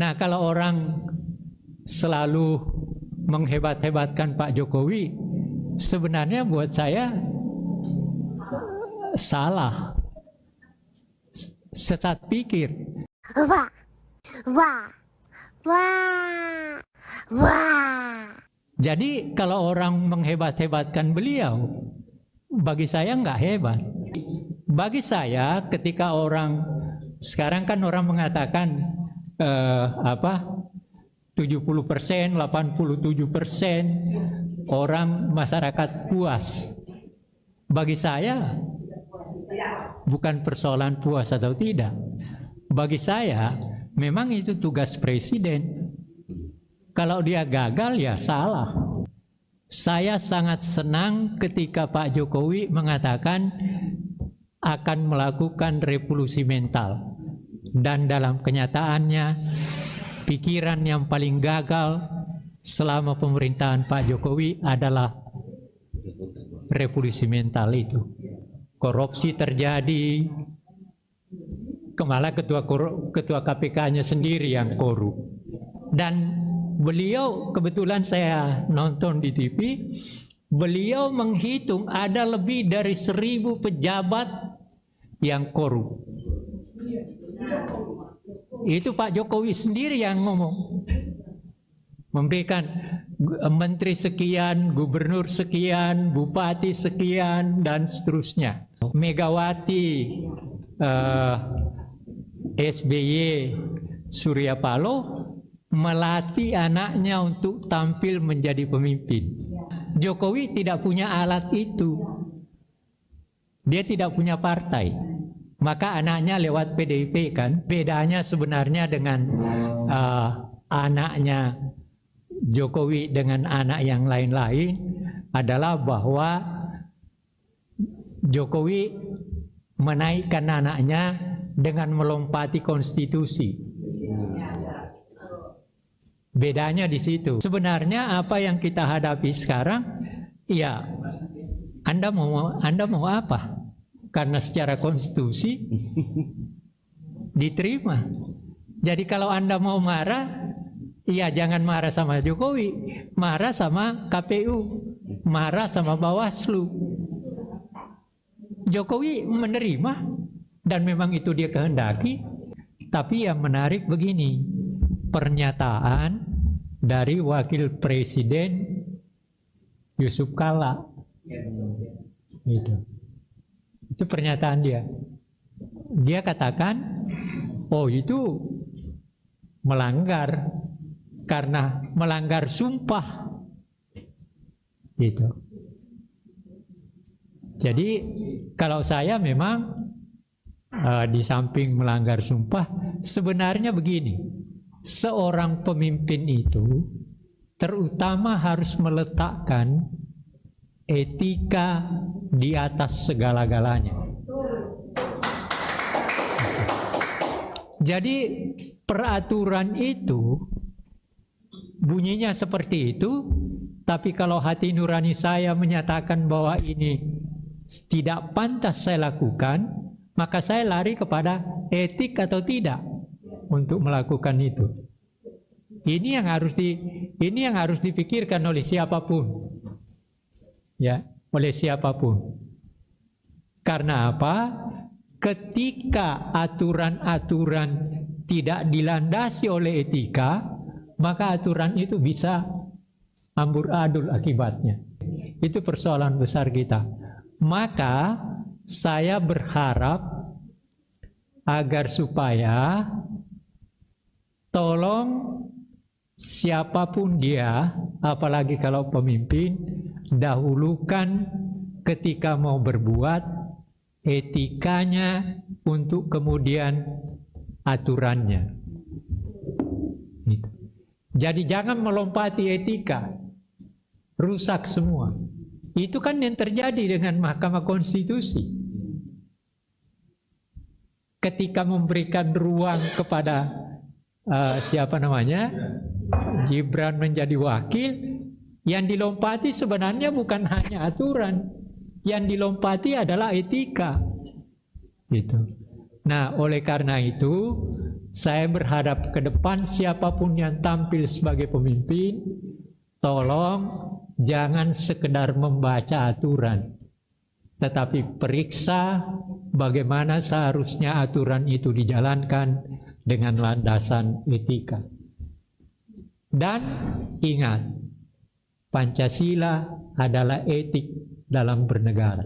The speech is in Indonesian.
Nah, kalau orang selalu menghebat-hebatkan Pak Jokowi, sebenarnya buat saya salah, sesat pikir. Wah, wah, wah, wah. Jadi kalau orang menghebat-hebatkan beliau, bagi saya nggak hebat. Bagi saya ketika orang, sekarang kan orang mengatakan 70%, 87% orang masyarakat puas. Bagi saya bukan persoalan puas atau tidak. Bagi saya memang itu tugas presiden. Kalau dia gagal ya salah. Saya sangat senang ketika Pak Jokowi mengatakan akan melakukan revolusi mental. Dan dalam kenyataannya, pikiran yang paling gagal selama pemerintahan Pak Jokowi adalah revolusi mental itu. Korupsi terjadi, malah ketua KPK-nya sendiri yang korup. Dan beliau, kebetulan saya nonton di TV, beliau menghitung ada lebih dari 1.000 pejabat yang korup. Itu Pak Jokowi sendiri yang ngomong. Memberikan menteri sekian, gubernur sekian, bupati sekian, dan seterusnya. Megawati, SBY, Surya Paloh melatih anaknya untuk tampil menjadi pemimpin. Jokowi tidak punya alat itu. Dia tidak punya partai. Maka anaknya lewat PDIP kan. Bedanya sebenarnya dengan anaknya Jokowi dengan anak yang lain-lain adalah bahwa Jokowi menaikkan anaknya dengan melompati konstitusi. Bedanya di situ. Sebenarnya apa yang kita hadapi sekarang, ya Anda mau apa? Karena secara konstitusi diterima. Jadi kalau Anda mau marah, ya jangan marah sama Jokowi, marah sama KPU, marah sama Bawaslu. Jokowi menerima dan memang itu dia kehendaki. Tapi yang menarik begini, pernyataan dari Wakil Presiden Yusuf Kalla. Itu pernyataan dia. Dia katakan, oh itu melanggar karena melanggar sumpah. Gitu. Jadi kalau saya memang di samping melanggar sumpah, sebenarnya begini, seorang pemimpin itu terutama harus meletakkan etika di atas segala-galanya. Jadi peraturan itu bunyinya seperti itu, tapi kalau hati nurani saya menyatakan bahwa ini tidak pantas saya lakukan, maka saya lari kepada etik atau tidak untuk melakukan itu. Ini yang harus dipikirkan oleh siapapun. Ya, oleh siapapun. Karena apa? Ketika aturan-aturan tidak dilandasi oleh etika, maka aturan itu bisa amburadul akibatnya. Itu persoalan besar kita. Maka saya berharap agar supaya tolong siapapun dia, apalagi kalau pemimpin, dahulukan ketika mau berbuat etikanya untuk kemudian aturannya. Gitu. Jadi jangan melompati etika, rusak semua. Itu kan yang terjadi dengan Mahkamah Konstitusi. Ketika memberikan ruang kepada Gibran menjadi wakil, yang dilompati sebenarnya bukan hanya aturan, yang dilompati adalah etika. Gitu. Nah, oleh karena itu, saya berharap ke depan siapapun yang tampil sebagai pemimpin, tolong jangan sekedar membaca aturan, tetapi periksa bagaimana seharusnya aturan itu dijalankan dengan landasan etika. Dan ingat, Pancasila adalah etik dalam bernegara.